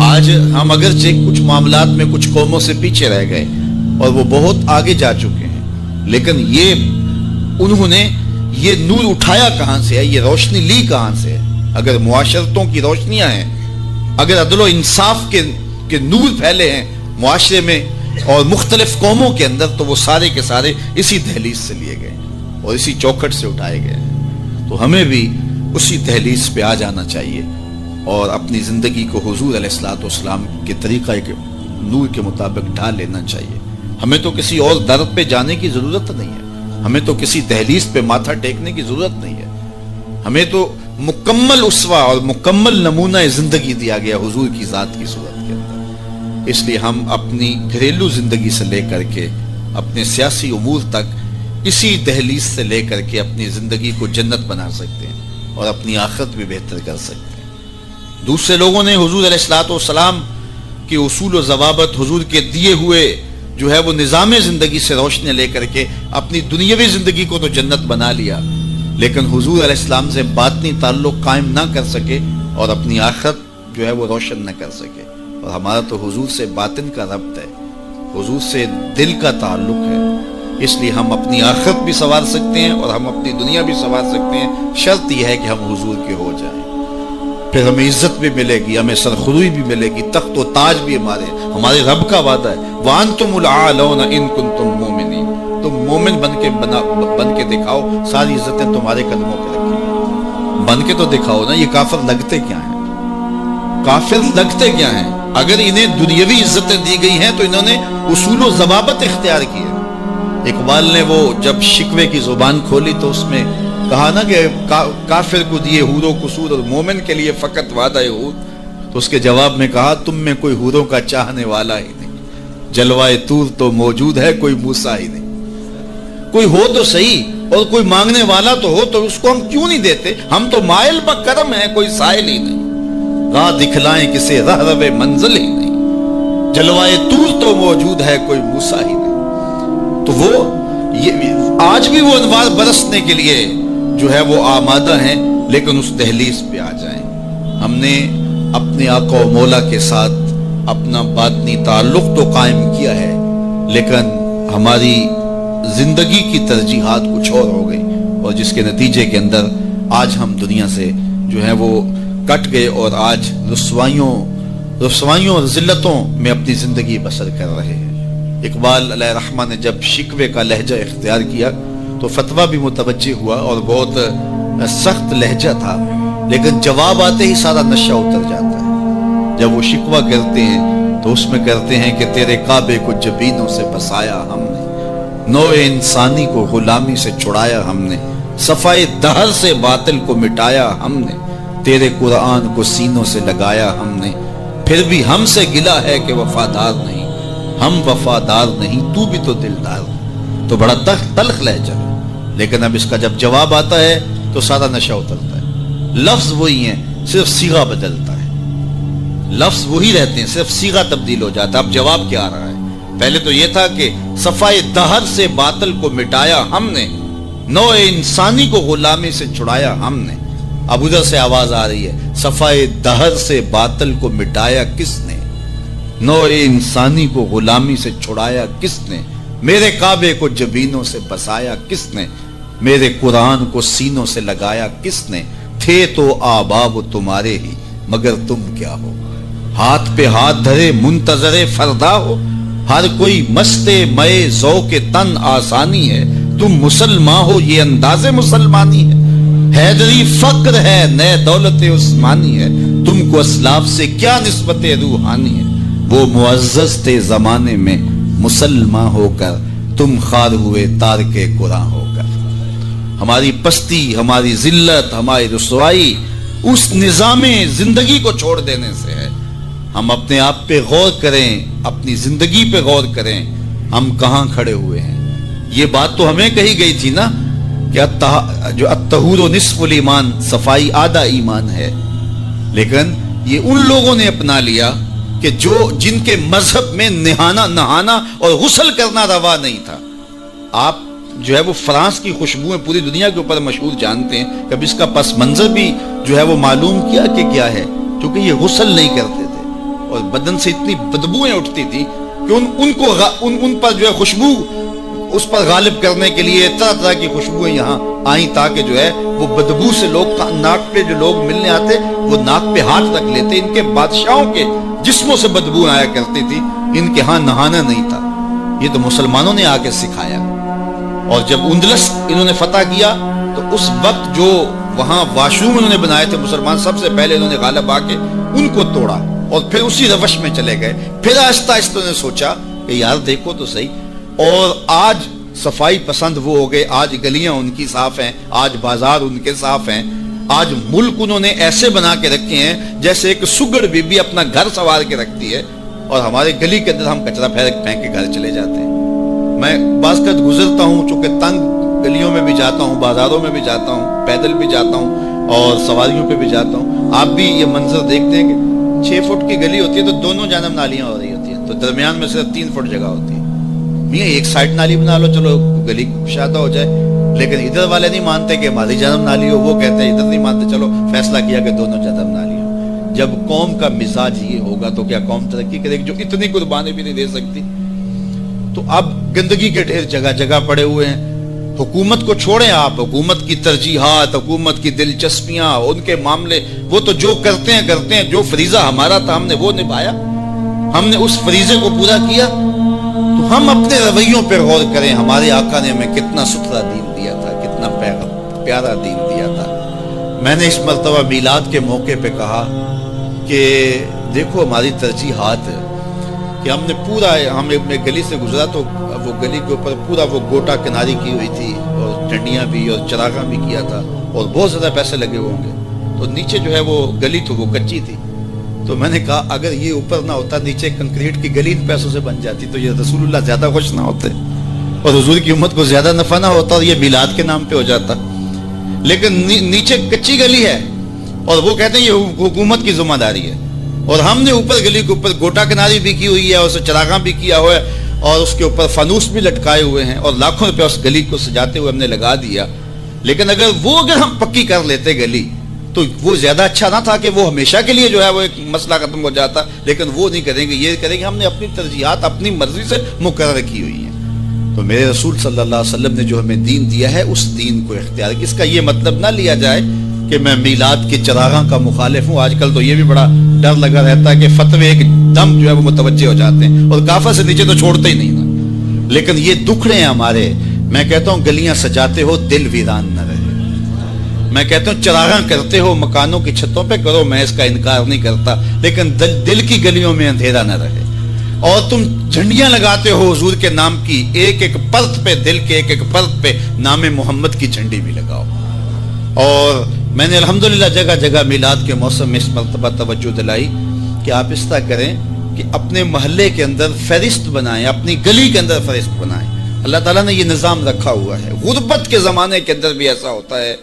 A: آج ہم اگرچہ کچھ معاملات میں کچھ قوموں سے پیچھے رہ گئے اور وہ بہت آگے جا چکے ہیں, لیکن انہوں نے یہ نور اٹھایا کہاں سے ہے, یہ روشنی لی کہاں سے ہے؟ اگر معاشرتوں کی روشنیاں ہیں اگر عدل و انصاف کے نور پھیلے ہیں معاشرے میں اور مختلف قوموں کے اندر، تو وہ سارے کے سارے اسی دہلیز سے لیے گئے اور اسی چوکھٹ سے اٹھائے گئے. تو ہمیں بھی اسی دہلیز پہ آ جانا چاہیے اور اپنی زندگی کو حضور علیہ الصلوۃ والسلام کے طریقہ کے نور کے مطابق ڈھال لینا چاہیے. ہمیں تو کسی اور در پہ جانے کی ضرورت نہیں ہے، ہمیں تو کسی دہلیز پہ ماتھا ٹیکنے کی ضرورت نہیں ہے. ہمیں تو مکمل اسوہ اور مکمل نمونہ زندگی دیا گیا حضور کی ذات کی صورت کے اندر. اس لیے ہم اپنی گھریلو زندگی سے لے کر کے اپنے سیاسی امور تک اسی دہلیز سے لے کر کے اپنی زندگی کو جنت بنا سکتے ہیں اور اپنی آخرت بھی بہتر کر سکتے ہیں. دوسرے لوگوں نے حضور علیہ الصلوۃ والسلام کے اصول و ضوابط، حضور کے دیے ہوئے جو ہے وہ نظام زندگی سے روشنی لے کر کے اپنی دنیاوی زندگی کو تو جنت بنا لیا، لیکن حضور علیہ السلام سے باطنی تعلق قائم نہ کر سکے اور اپنی آخرت جو ہے وہ روشن نہ کر سکے. اور ہمارا تو حضور سے باطن کا ربط ہے، حضور سے دل کا تعلق ہے. اس لیے ہم اپنی آخرت بھی سنوار سکتے ہیں اور ہم اپنی دنیا بھی سنوار سکتے ہیں. شرط یہ ہے کہ ہم حضور کے ہو جائیں، پھر ہمیں عزت بھی ملے گی، ہمیں سرخروئی بھی ملے گی، تخت و تاج بھی ہمارے رب کا وعدہ ہے. وَأَنْتُمُ الْأَعْلَوْنَ إِن كُنتُم مُؤْمِنِينَ. تم مومن بن کے دکھاؤ، ساری عزتیں تمہارے قدموں پہ رکھی. بن کے تو دکھاؤ نا. یہ کافر لگتے کیا ہیں؟ کافر لگتے کیا ہیں؟ اگر انہیں دنیاوی عزتیں دی گئی ہیں تو انہوں نے اصول و ضوابط اختیار کیے. اقبال نے وہ جب شکوے کی زبان کھولی تو اس میں کہا نا کہ کافر کو دیے حور و قصور اور مومن کے لیے فقط وعدہ حور. تو اس کے جواب میں کہا تم میں کوئی حوروں کا چاہنے والا ہی نہیں، جلوائے طور تو موجود ہے کوئی موسیٰ ہی نہیں. کوئی ہو تو صحیح اور کوئی مانگنے والا تو ہو، تو اس کو ہم کیوں نہیں دیتے؟ ہم تو مائل بکرم ہیں، کوئی سائل ہی نہیں. راہ دکھلائیں کسے راہ رو منزل ہی نہیں، جلوائے طور تو موجود ہے کوئی موسیٰ ہی نہیں. تو وہ آج بھی وہ انوار برسنے کے لیے جو ہے وہ آمادہ ہیں، لیکن اس دہلیز پہ آ جائیں. ہم نے اپنے آقا و مولا کے ساتھ اپنا باطنی تعلق تو قائم کیا ہے، لیکن ہماری زندگی کی ترجیحات کچھ اور ہو گئی، اور جس کے نتیجے کے اندر آج ہم دنیا سے جو ہے وہ کٹ گئے اور آج رسوائیوں اور ذلتوں میں اپنی زندگی بسر کر رہے ہیں. اقبال علیہ رحمہ نے جب شکوے کا لہجہ اختیار کیا تو فتویٰ بھی متوجہ ہوا اور بہت سخت لہجہ تھا، لیکن جواب آتے ہی سارا نشہ اتر جاتا ہے. جب وہ شکوہ کرتے ہیں تو اس میں کرتے ہیں کہ تیرے کعبے کو جبینوں سے بسایا ہم نے، نوع انسانی کو غلامی سے چھڑایا ہم نے، صفائے دہر سے باطل کو مٹایا ہم نے، تیرے قرآن کو سینوں سے لگایا ہم نے، پھر بھی ہم سے گلا ہے کہ وفادار نہیں. ہم وفادار نہیں، تو بھی تو دلدار. تو بڑا تلخ لہجہ ہے، لیکن اب اس کا جب جواب آتا ہے تو سارا نشہ اترتا ہے. لفظ وہی ہیں، صرف صیغہ بدلتا ہے. لفظ وہی رہتے ہیں، صرف صیغہ تبدیل ہو جاتا ہے. اب جواب کیا آ رہا ہے؟ پہلے تو یہ تھا کہ صفائے دہر سے باطل کو مٹایا ہم نے، نوع انسانی کو غلامی سے چھڑایا ہم نے. اب ادھر سے آواز آ رہی ہے، صفائے دہر سے باطل کو مٹایا کس نے، نوع انسانی کو غلامی سے چھڑایا کس نے، میرے کعبے کو جبینوں سے بسایا کس نے، میرے قرآن کو سینوں سے لگایا کس نے، تھے تو آباب تمہارے ہی مگر تم کیا ہو، ہاتھ پہ ہاتھ دھرے منتظر فردا ہو، ہر کوئی مستے مئے ذوق تن آسانی ہے، تم مسلمان ہو یہ انداز مسلمانی ہے، حیدری فقر ہے نئے دولت عثمانی ہے، تم کو اسلاف سے کیا نسبت روحانی ہے، وہ معزز تھے زمانے میں مسلمان ہو کر، تم خار ہوئے تارک قرآن ہو کر. ہماری پستی، ہماری ذلت، ہماری رسوائی اس نظام زندگی کو چھوڑ دینے سے ہے. ہم اپنے آپ پہ غور کریں، اپنی زندگی پہ غور کریں، ہم کہاں کھڑے ہوئے ہیں. یہ بات تو ہمیں کہی گئی تھی نا کہ جو الطہور نصف الایمان، صفائی آدھا ایمان ہے، لیکن یہ ان لوگوں نے اپنا لیا کہ جن کے مذہب میں نہانا اور غسل کرنا روا نہیں تھا. آپ جو ہے وہ فرانس کی خوشبوئیں پوری دنیا کے اوپر مشہور جانتے ہیں، کبھی اس کا پس منظر بھی جو ہے وہ معلوم کیا کہ کیا ہے؟ کیونکہ یہ غسل نہیں کرتے تھے اور بدن سے اتنی بدبوئیں اٹھتی تھی کہ ان پر جو ہے خوشبو اس پر غالب کرنے کے لیے طرح طرح کی خوشبوئیں یہاں آئیں تاکہ جو ہے وہ بدبو سے لوگ ناک پہ جو لوگ ملنے آتے وہ ناک پہ ہاتھ رکھ لیتے. ان کے بادشاہوں کے جسموں سے بدبو آیا کرتی تھی, ان کے ہاں نہانا نہیں تھا. یہ تو مسلمانوں نے آ کے سکھایا. اور جب اندلس انہوں نے فتح کیا تو اس وقت جو وہاں واش روم انہوں نے بنائے تھے مسلمان, سب سے پہلے انہوں نے غالب آ کے ان کو توڑا اور پھر اسی روش میں چلے گئے. پھر آہستہ آہستہ نے سوچا کہ یار دیکھو تو صحیح. اور آج صفائی پسند وہ ہو گئے, آج گلیاں ان کی صاف ہیں, آج بازار ان کے صاف ہیں, آج ملک انہوں نے ایسے بنا کے رکھے ہیں جیسے ایک سگڑ بی بی اپنا گھر سنوار کے رکھتی ہے, اور ہمارے گلی کے اندر ہم کچرا پھینک کے گھر چلے جاتے ہیں. میں بعض وقت گزرتا ہوں, چونکہ تنگ گلیوں میں بھی جاتا ہوں, بازاروں میں بھی جاتا ہوں, پیدل بھی جاتا ہوں اور سواریوں پہ بھی جاتا ہوں. آپ بھی یہ منظر دیکھتے ہیں کہ 6 فٹ کی گلی ہوتی ہے تو دونوں جانب نالیاں ہو رہی ہوتی ہیں, تو درمیان میں صرف 3 فٹ جگہ ہوتی ہے. میاں ایک سائڈ نالی بنا لو, چلو گلی کشادہ ہو جائے. لیکن ادھر والے نہیں مانتے کہ ہماری جانب نالی ہو, وہ کہتے ہیں ادھر نہیں مانتے, چلو فیصلہ کیا کہ دونوں جانب نالی ہو. جب قوم کا مزاج یہ ہوگا تو کیا قوم ترقی کرے گی جو اتنی قربانی بھی نہیں دے سکتی؟ تو اب گندگی کے ڈھیر جگہ جگہ پڑے ہوئے ہیں. حکومت کو چھوڑیں آپ, حکومت کی ترجیحات, حکومت کی دلچسپیاں, ان کے معاملے, وہ تو جو کرتے ہیں. جو فریضہ ہمارا تھا ہم نے وہ نبھایا, ہم نے اس فریضے کو پورا کیا. تو ہم اپنے رویوں پہ غور کریں. ہمارے آقا نے ہمیں کتنا ستھرا دین دیا تھا, کتنا پیارا دین دیا تھا. میں نے اس مرتبہ میلاد کے موقع پہ کہا کہ دیکھو ہماری ترجیحات, کہ ہم نے پورا, ہم ایک گلی سے گزرا تو وہ گلی کے اوپر پورا وہ گوٹا کناری کی ہوئی تھی اور ڈنڈیاں بھی اور چراغاں بھی کیا تھا اور بہت زیادہ پیسے لگے ہوئے ہوں گے. تو نیچے جو ہے وہ گلی تو وہ کچی تھی. تو میں نے کہا اگر یہ اوپر نہ ہوتا, نیچے کنکریٹ کی گلی ان پیسوں سے بن جاتی, تو یہ رسول اللہ زیادہ خوش نہ ہوتے اور حضور کی امت کو زیادہ نفع نہ ہوتا اور یہ میلاد کے نام پہ ہو جاتا. لیکن نیچے کچی گلی ہے اور وہ کہتے ہیں یہ حکومت کی ذمہ داری ہے, اور ہم نے اوپر گلی کے اوپر گوٹا کناری بھی کی ہوئی ہے, اور اسے چراغاں بھی کیا ہوا ہے, اور اس کے اوپر فانوس بھی لٹکائے ہوئے ہیں, اور لاکھوں روپے اس گلی کو سجاتے ہوئے ہم نے لگا دیا. لیکن اگر ہم پکی کر لیتے گلی تو وہ زیادہ اچھا نہ تھا کہ وہ ہمیشہ کے لیے جو ہے وہ ایک مسئلہ ختم ہو جاتا. لیکن وہ نہیں کریں گے, یہ کریں گے ہم نے اپنی ترجیحات اپنی مرضی سے مقرر کی ہوئی ہیں. تو میرے رسول صلی اللہ علیہ وسلم نے جو ہمیں دین دیا ہے اس دین کو اختیار. اس کا یہ مطلب نہ لیا جائے کہ میں میلاد کے چراغاں کا مخالف ہوں. آج کل تو یہ بھی بڑا ڈر لگا رہتا ہے کہ فتوے ایک دم جو ہے وہ متوجہ ہو جاتے ہیں اور کافر سے نیچے تو چھوڑتے ہی نہیں نا. لیکن یہ دکھڑے ہیں ہمارے. میں کہتا ہوں گلیاں سجاتے ہو دل ویران نہ رہے. میں کہتا ہوں چراغاں کرتے ہو مکانوں کی چھتوں پہ کرو, میں اس کا انکار نہیں کرتا, لیکن دل کی گلیوں میں اندھیرا نہ رہے. اور تم جھنڈیاں لگاتے ہو حضور کے نام کی, ایک ایک پرت پہ, دل کے ایک ایک پرت پہ نام محمد کی جھنڈی بھی لگاؤ. اور میں نے الحمدللہ جگہ جگہ میلاد کے موسم میں اس مرتبہ توجہ دلائی کہ آپ اس طرح کریں کہ اپنے محلے کے اندر فہرست بنائیں, اپنی گلی کے اندر فہرست بنائیں. اللہ تعالیٰ نے یہ نظام رکھا ہوا ہے. غربت کے زمانے کے اندر بھی ایسا ہوتا ہے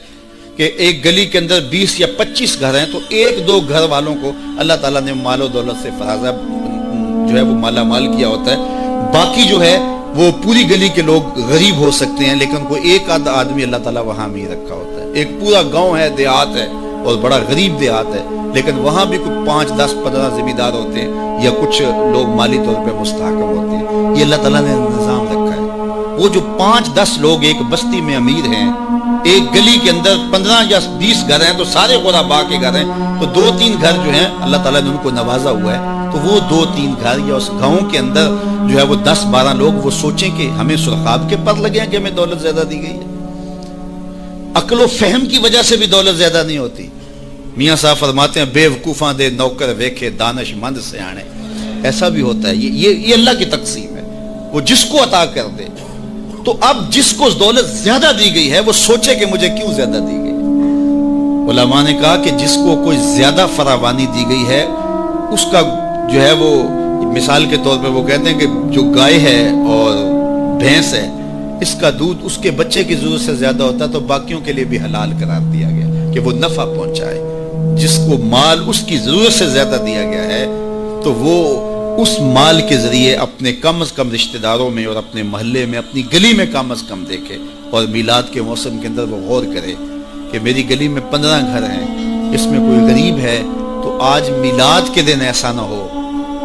A: کہ ایک گلی کے اندر 20 یا 25 گھر ہیں تو 1-2 گھر والوں کو اللہ تعالیٰ نے مال و دولت سے فرازہ جو ہے وہ مالا مال کیا ہوتا ہے. باقی جو ہے وہ پوری گلی کے لوگ غریب ہو سکتے ہیں, لیکن کوئی ایک آدھ آدمی اللہ تعالیٰ وہاں بھی رکھا ہوتا ہے. ایک پورا گاؤں ہے, دیہات ہے اور بڑا غریب دیہات ہے, لیکن وہاں بھی کوئی 5, 10, 15 زمیندار ہوتے ہیں یا کچھ لوگ مالی طور پہ مستحکم ہوتے ہیں. یہ اللہ تعالیٰ نے نظام رکھا ہے. وہ جو 5-10 لوگ ایک بستی میں امیر ہیں, ایک گلی کے اندر 15 یا 20 گھر ہیں تو سارے غربا کے گھر ہیں, تو 2-3 گھر جو ہیں اللہ تعالیٰ نے ان کو نوازا ہوا ہے. تو وہ 2-3 گھر یا اس گاؤں کے اندر جو ہے وہ 10-12 لوگ وہ سوچیں کہ ہمیں سرخاب کے پر لگے ہیں کہ ہمیں دولت زیادہ دی گئی ہے. عقل و فہم کی وجہ سے بھی دولت زیادہ نہیں ہوتی. میاں صاحب فرماتے ہیں بے وقوفاں دے نوکر ویکھے دانش مند سے آنے. ایسا بھی ہوتا ہے. یہ اللہ کی تقسیم ہے, وہ جس کو عطا کر دے. تو اب جس کو دولت زیادہ دی گئی ہے وہ سوچے کہ مجھے کیوں زیادہ دی گئی. علماء نے کہا کہ جس کو کوئی زیادہ فراوانی دی گئی ہے اس کا جو ہے وہ مثال کے طور پہ وہ کہتے ہیں کہ جو گائے ہے اور بھینس ہے اس کا دودھ اس کے بچے کی ضرورت سے زیادہ ہوتا ہے تو باقیوں کے لیے بھی حلال قرار دیا گیا کہ وہ نفع پہنچائے. جس کو مال اس کی ضرورت سے زیادہ دیا گیا ہے تو وہ اس مال کے ذریعے اپنے کم از کم رشتہ داروں میں اور اپنے محلے میں اپنی گلی میں کم از کم دیکھے. اور میلاد کے موسم کے اندر وہ غور کرے کہ میری گلی میں 15 گھر ہیں, اس میں کوئی غریب ہے تو آج میلاد کے دن ایسا نہ ہو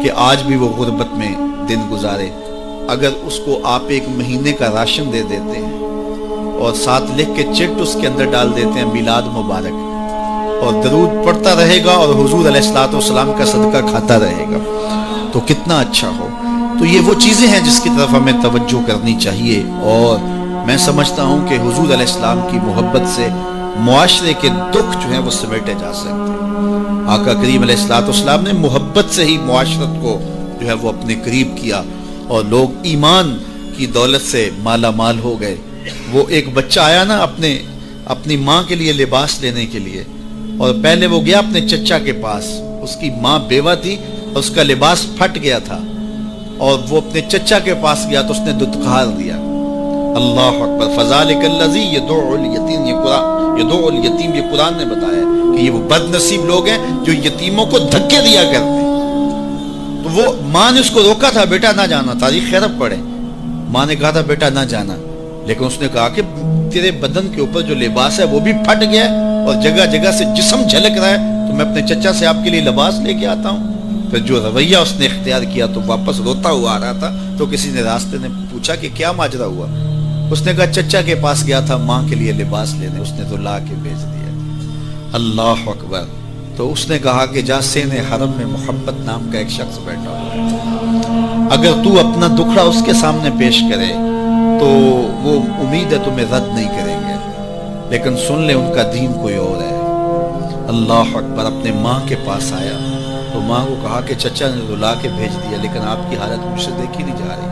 A: کہ آج بھی وہ غربت میں دن گزارے. اگر اس کو آپ ایک مہینے کا راشن دے دیتے ہیں اور ساتھ لکھ کے چیک اس کے اندر ڈال دیتے ہیں میلاد مبارک، اور درود پڑھتا رہے گا اور حضور علیہ الصلوۃ والسلام کا صدقہ کھاتا رہے گا، تو کتنا اچھا ہو۔ تو یہ وہ چیزیں ہیں جس کی طرف ہمیں توجہ کرنی چاہیے، اور میں سمجھتا ہوں کہ حضور علیہ السلام کی محبت سے معاشرے کے دکھ جو ہیں وہ سمیٹے جا سکتے ہیں۔ آقا کریم علیہ الصلوۃ والسلام نے محبت سے ہی معاشرت کو جو ہے وہ اپنے قریب کیا، اور لوگ ایمان کی دولت سے مالا مال ہو گئے۔ وہ ایک بچہ آیا نا اپنی ماں کے لیے لباس لینے کے لیے، اور پہلے وہ گیا اپنے چچا کے پاس، اس کی ماں بیوہ تھی اور اس کا لباس پھٹ گیا تھا، اور وہ اپنے چچا کے پاس گیا تو اس نے دتخار دیا۔ اللہ اکبر، فذالک الذی یدعو الیتیم، یہ قرآن نے بتایا کہ یہ وہ بد نصیب لوگ ہیں جو یتیموں کو دھکے دیا کرتے ہیں۔ تو وہ ماں نے اس کو روکا تھا، بیٹا نہ جانا، تاریخ خیرب پڑھے، ماں نے کہا تھا بیٹا نہ جانا، لیکن اس نے کہا کہ تیرے بدن کے اوپر جو لباس ہے وہ بھی پھٹ گیا ہے اور جگہ جگہ سے جسم جھلک رہا ہے، تو میں اپنے چچا سے آپ کے لیے لباس لے کے آتا ہوں۔ پھر جو رویہ اس نے اختیار کیا تو واپس روتا ہوا آ رہا تھا، تو کسی نے راستے نے پوچھا کہ کیا ماجرا ہوا؟ اس نے کہا چچا کے پاس گیا تھا ماں کے لیے لباس لینے، اس نے تو لا کے بھیج دیا۔ اللہ اکبر۔ تو اس نے کہا کہ جا سین حرم میں محبت نام کا ایک شخص بیٹھا ہوا ہے، اگر تو اپنا دکھڑا اس کے سامنے پیش کرے تو وہ امید ہے تمہیں رد نہیں کریں گے، لیکن سن لے ان کا دین کوئی اور ہے۔ اللہ اکبر۔ اپنے ماں کے پاس آیا تو ماں کو کہا کہ چچا نے تو لا کے بھیج دیا، لیکن آپ کی حالت مجھ سے دیکھی نہیں جا رہی۔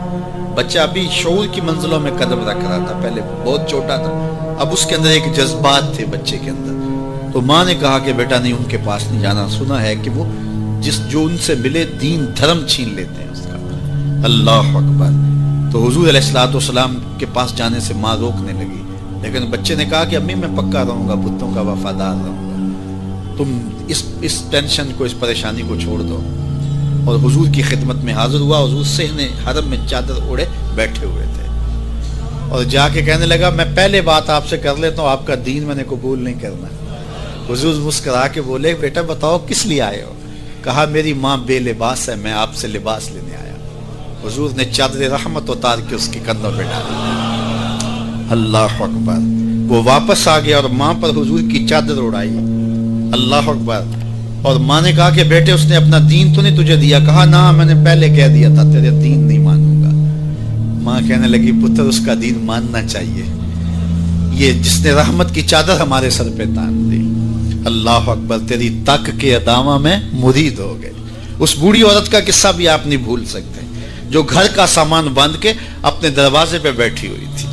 A: بچہ ابھی شعور کی منزلوں میں قدم رکھ رہا تھا، پہلے بہت چھوٹا تھا، اب اس کے اندر ایک جذبات تھے بچے کے اندر۔ تو ماں نے کہا کہ بیٹا نہیں، ان کے پاس نہیں جانا، سنا ہے کہ وہ جو ان سے ملے دین دھرم چھین لیتے ہیں اس کا۔ اللہ اکبر۔ تو حضور علیہ الصلوۃ والسلام کے پاس جانے سے ماں روکنے لگی، لیکن بچے نے کہا کہ امی میں پکا رہوں گا، بتوں کا وفادار رہوں گا، تم اس ٹینشن کو، اس پریشانی کو چھوڑ دو۔ اور حضور کی خدمت میں حاضر ہوا۔ حضور صحن حرم میں چادر اوڑے بیٹھے ہوئے تھے، اور جا کے کہنے لگا میں پہلے بات آپ سے کر لیتا ہوں، آپ کا دین میں نے قبول نہیں کرنا۔ حضور مسکرا کے بولے بیٹا بتاؤ کس لیے آئے ہو؟ کہا میری ماں بے لباس ہے، میں آپ سے لباس لینے آیا۔ حضور نے چادر رحمت اتار کے اس کے کندھوں پہ ڈالی۔ اللہ اکبر۔ وہ واپس آ گیا اور ماں پر حضور کی چادر اڑائی۔ اللہ اکبر۔ اور ماں نے کہا کہ بیٹے اس نے اپنا دین تو نہیں تجھے دیا؟ کہا نہ، میں نے پہلے کہہ دیا تھا تیرے دین نہیں مانوں گا۔ ماں کہنے لگی پتر اس کا دین ماننا چاہیے، یہ جس نے رحمت کی چادر ہمارے سر پہ تان دی۔ اللہ اکبر۔ تیری تک کے ادامہ میں مرید ہو گئے۔ اس بوڑھی عورت کا قصہ بھی آپ نہیں بھول سکتے، جو گھر کا سامان باندھ کے اپنے دروازے پہ بیٹھی ہوئی تھی،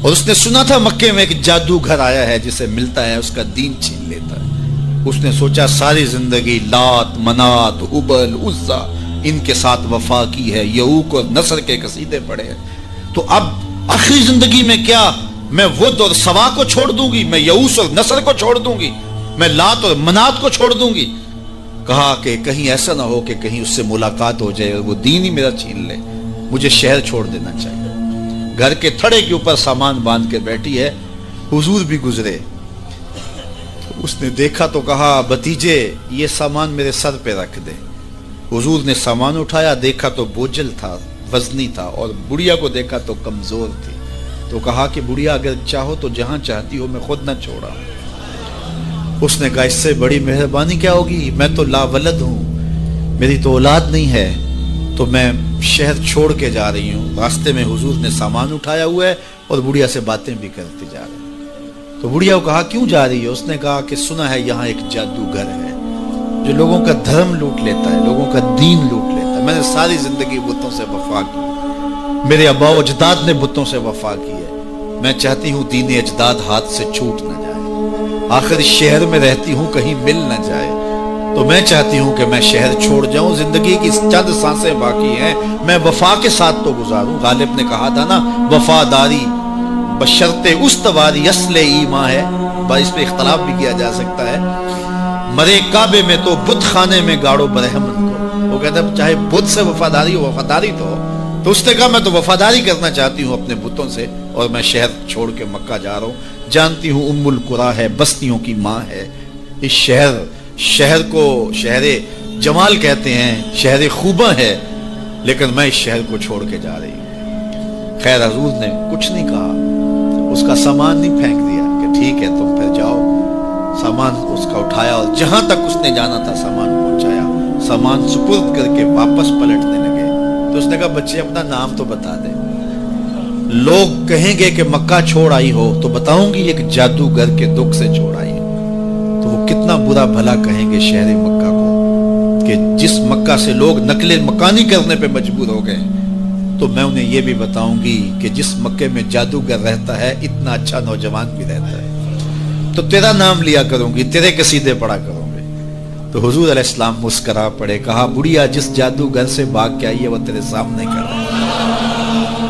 A: اور اس نے سنا تھا مکے میں ایک جادوگر آیا ہے جسے ملتا ہے اس کا دین چھین لیتا ہے۔ اس نے سوچا ساری زندگی لات، منات، ہبل، عزا ان کے ساتھ وفا کی ہے، یعوق اور نصر کے قصیدے پڑھے ہیں، تو اب آخری زندگی میں کیا میں ود اور سوا کو چھوڑ دوں گی، میں یعوس اور نصر کو چھوڑ دوں گی، میں لات اور منات کو چھوڑ دوں گی؟ کہا کہ کہیں ایسا نہ ہو کہ کہیں اس سے ملاقات ہو جائے اور وہ دین ہی میرا چھین لے، مجھے شہر چھوڑ دینا چاہیے۔ گھر کے تھڑے کے اوپر سامان باندھ کے بیٹھی ہے، حضور بھی گزرے، اس نے دیکھا تو کہا بھتیجے یہ سامان میرے سر پہ رکھ دے۔ حضور نے سامان اٹھایا، دیکھا تو بوجھل تھا، وزنی تھا، اور بڑھیا کو دیکھا تو کمزور تھی، تو کہا کہ بڑھیا اگر چاہو تو جہاں چاہتی ہو میں خود نہ چھوڑا۔ اس نے کہا اس سے بڑی مہربانی کیا ہوگی، میں تو لا ولد ہوں، میری تو اولاد نہیں ہے، تو میں شہر چھوڑ کے جا رہی ہوں۔ راستے میں حضور نے سامان اٹھایا ہوا ہے اور بڑھیا سے باتیں بھی کرتے جا رہے ہیں۔ تو بڑھیا کو کہا کیوں جا رہی ہے؟ اس نے کہا کہ سنا ہے یہاں ایک جادوگر ہے جو لوگوں کا دھرم لوٹ لیتا ہے، لوگوں کا دین لوٹ لیتا ہے۔ میں نے ساری زندگی بتوں سے وفا کی، میرے آباء و اجداد نے بتوں سے وفا کی ہے، میں چاہتی ہوں دین اجداد ہاتھ سے چھوٹ نہ جائے، آخر شہر میں رہتی ہوں کہیں مل نہ جائے، تو میں چاہتی ہوں کہ میں شہر چھوڑ جاؤں، زندگی کی چند سانسیں باقی ہیں، میں وفا کے ساتھ تو گزاروں۔ غالب نے کہا تھا نا وفاداری بشرط استواری اصل ایمان ہے، اس پہ اختلاف بھی کیا جا سکتا ہے۔ مرے کعبے میں تو بت خانے میں گاڑو برہمن کو، وہ کہتا ہے چاہے بت سے وفاداری ہو، وفاداری تو اس نے کہا میں تو وفاداری کرنا چاہتی ہوں اپنے بتوں سے، اور میں شہر چھوڑ کے مکہ جا رہا ہوں، جانتی ہوں ام القریٰ ہے، بستیوں کی ماں ہے، اس شہر کو شہر جمال کہتے ہیں، شہر خوباں ہے، لیکن میں اس شہر کو چھوڑ کے جا رہی ہوں۔ خیر حضور نے کچھ نہیں کہا، اس کا سامان نہیں پھینک دیا کہ ٹھیک ہے تم پھر جاؤ، سامان اس کا اٹھایا اور جہاں تک اس نے جانا تھا سامان پہنچایا، سامان سپرد کر کے واپس پلٹنے لگے تو اس نے کہا بچے اپنا نام تو بتا دے، لوگ کہیں گے کہ مکہ چھوڑ آئی ہو تو بتاؤں گی ایک جادوگر کے دکھ سے چھوڑ آئی ہو، تو وہ کتنا برا بھلا کہیں گے شہر مکہ کو کہ جس مکہ سے لوگ نقل مکانی کرنے پہ مجبور ہو گئے، تو میں انہیں یہ بھی بتاؤں گی کہ جس مکے میں جادوگر رہتا ہے اتنا اچھا نوجوان بھی رہتا ہے، تو تیرا نام لیا کروں گی، تیرے قصیدے پڑھا کروں گے۔ تو حضور علیہ السلام مسکرا پڑے، کہا بڑھیا جس جادوگر سے بھاگ کے آئی ہے وہ تیرے سامنے کھڑا ہے۔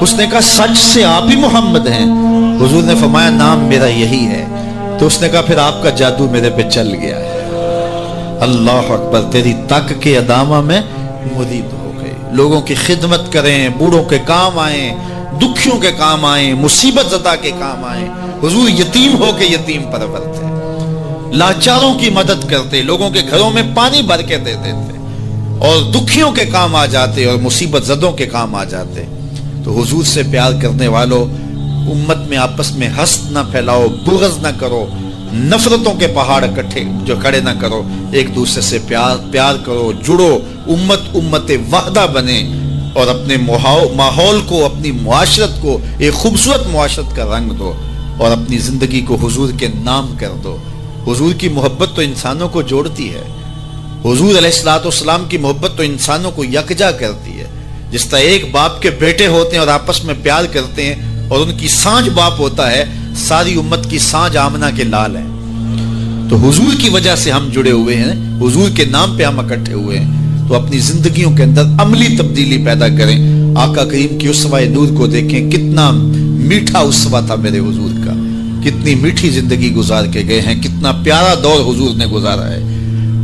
A: اس نے کہا سچ سے آپ ہی محمد ہیں؟ حضور نے فرمایا نام میرا یہی ہے۔ تو اس نے کہا پھر آپ کا جادو میرے پہ چل گیا ہے۔ اللہ اکبر، تیری تک کے ادامہ میں مرید ہو گئے، لوگوں کی خدمت کریں، بوڑھوں کے کام آئیں، دکھیوں کے کام آئیں، مصیبت زدہ کے کام آئیں۔ حضور یتیم ہو کے یتیم پرور تھے، لاچاروں کی مدد کرتے، لوگوں کے گھروں میں پانی بھر کے دیتے تھے، اور دکھیوں کے کام آ جاتے اور مصیبت زدوں کے کام آ جاتے۔ تو حضور سے پیار کرنے والوں، امت میں آپس میں حسد نہ پھیلاؤ، بغض نہ کرو، نفرتوں کے پہاڑ اکٹھے جو کھڑے نہ کرو، ایک دوسرے سے پیار کرو، جڑو، امت وحدہ بنے، اور اپنے ماحول کو، اپنی معاشرت کو ایک خوبصورت معاشرت کا رنگ دو، اور اپنی زندگی کو حضور کے نام کر دو۔ حضور کی محبت تو انسانوں کو جوڑتی ہے، حضور علیہ السلام کی محبت تو انسانوں کو یکجا کرتی ہے۔ جس طرح ایک باپ کے بیٹے ہوتے ہیں اور آپس میں پیار کرتے ہیں، اور ان کی سانج باپ ہوتا ہے، ساری امت کی سانج آمنہ کے لال ہے۔ تو حضور کی وجہ سے ہم جڑے ہوئے ہیں، حضور کے نام پہ ہم اکٹھے ہوئے ہیں، تو اپنی زندگیوں کے اندر عملی تبدیلی پیدا کریں۔ آقا کریم کی اسوہ نور کو دیکھیں، کتنا میٹھا اسوہ تھا میرے حضور کا، کتنی میٹھی زندگی گزار کے گئے ہیں، کتنا پیارا دور حضور نے گزارا ہے،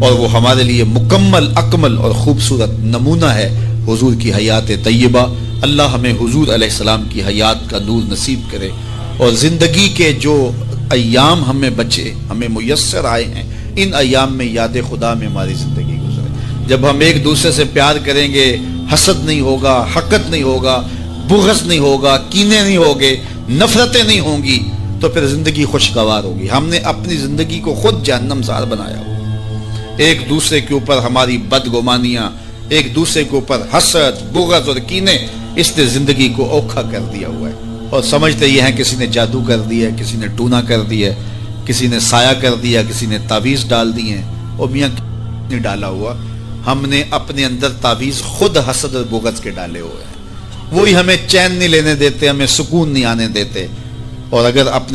A: اور وہ ہمارے لیے مکمل، اکمل اور خوبصورت نمونہ ہے حضور کی حیات طیبہ۔ اللہ ہمیں حضور علیہ السلام کی حیات کا نور نصیب کرے، اور زندگی کے جو ایام ہمیں بچے، ہمیں میسر آئے ہیں، ان ایام میں یاد خدا میں ہماری زندگی گزرے۔ جب ہم ایک دوسرے سے پیار کریں گے، حسد نہیں ہوگا، حقد نہیں ہوگا، بغض نہیں ہوگا، کینے نہیں ہوگے، نفرتیں نہیں ہوں گی، تو پھر زندگی خوشگوار ہوگی۔ ہم نے اپنی زندگی کو خود جہنم زار بنایا ہو، ایک دوسرے کے اوپر ہماری بدگمانیاں، ایک دوسرے کے اوپر حسد، بغض اور کینے، اس نے زندگی کو اوکھا کر دیا ہوا ہے، اور سمجھتے یہ ہیں کسی نے جادو کر دیا ہے، کسی نے ٹونا کر دیا ہے، کسی نے سایہ کر دیا، کسی نے تعویذ ڈال دی ہیں، اور میاں نہیں ڈالا ہوا، ہم نے اپنے اندر تعویذ خود حسد اور بغض کے ڈالے ہوئے ہیں، وہی ہمیں چین نہیں لینے دیتے، ہمیں سکون نہیں آنے دیتے۔ اور اگر اپنے